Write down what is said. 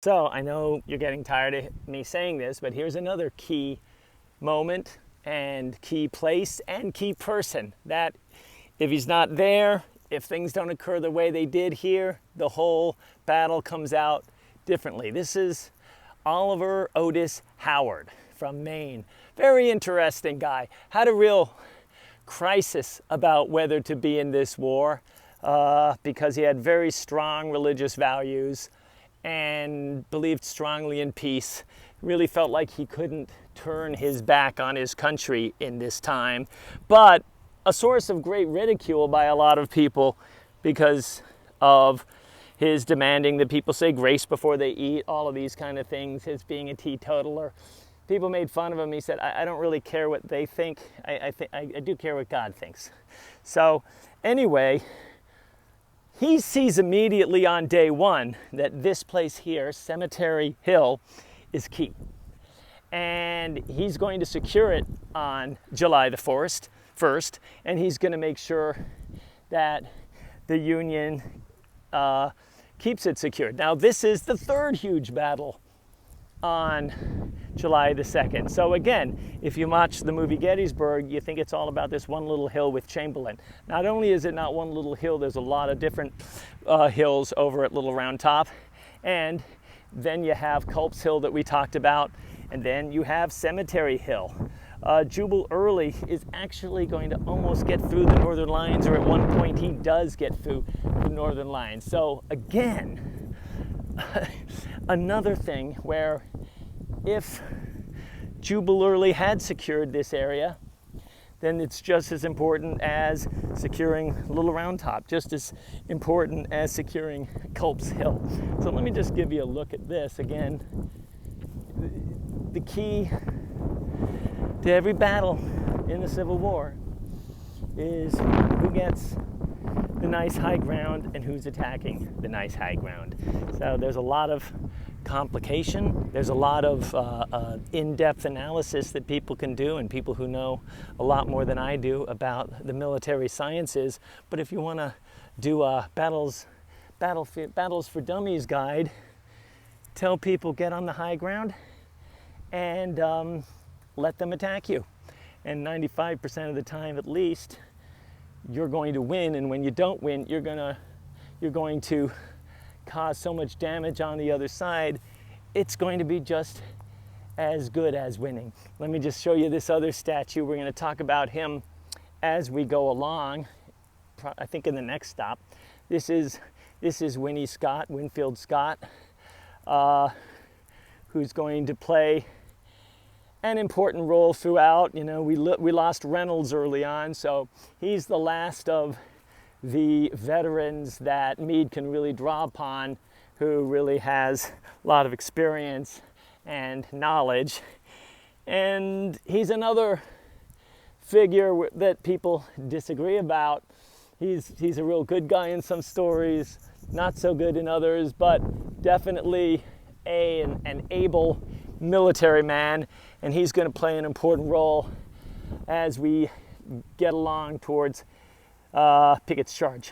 So I know you're getting tired of me saying this, but here's another key moment and key place and key person that if he's not there, if things don't occur the way they did here, the whole battle comes out differently. This is Oliver Otis Howard from Maine. Very interesting guy. Had a real crisis about whether to be in this war because he had very strong religious values and believed strongly in peace. Really felt like he couldn't turn his back on his country in this time, but a source of great ridicule by a lot of people because of his demanding that people say grace before they eat, all of these kind of things, his being a teetotaler. People made fun of him. He said, I don't really care what they think. I do care what God thinks. So anyway, he sees immediately on day one that this place here, Cemetery Hill, is key. And he's going to secure it on July the 1st, and he's going to make sure that the Union keeps it secured. Now, this is the third huge battle on July the 2nd. So again, if you watch the movie Gettysburg, you think it's all about this one little hill with Chamberlain. Not only is it not one little hill, there's a lot of different hills over at Little Round Top. And then you have Culp's Hill that we talked about. And then you have Cemetery Hill. Jubal Early is actually going to almost get through the Northern Lines, or at one point he does get through the Northern Lines. So again, another thing where if Jubal Early had secured this area, then it's just as important as securing Little Round Top, just as important as securing Culp's Hill. So let me just give you a look at this again. The key to every battle in the Civil War is who gets the nice high ground and who's attacking the nice high ground. So there's a lot of complication. There's a lot of in-depth analysis that people can do, and people who know a lot more than I do about the military sciences. But if you want to do a Battles for Dummies guide, tell people get on the high ground and let them attack you. And 95% of the time at least, you're going to win. And when you don't win, you're going to cause so much damage on the other side, it's going to be just as good as winning. Let me just show you this other statue. We're going to talk about him as we go along, I think in the next stop. This is Winfield Scott, who's going to play an important role throughout. You know, we lost Reynolds early on, so he's the last of the veterans that Meade can really draw upon, who really has a lot of experience and knowledge. And he's another figure that people disagree about. He's a real good guy in some stories, not so good in others, but definitely an able military man, and he's going to play an important role as we get along towards Pickett's charge.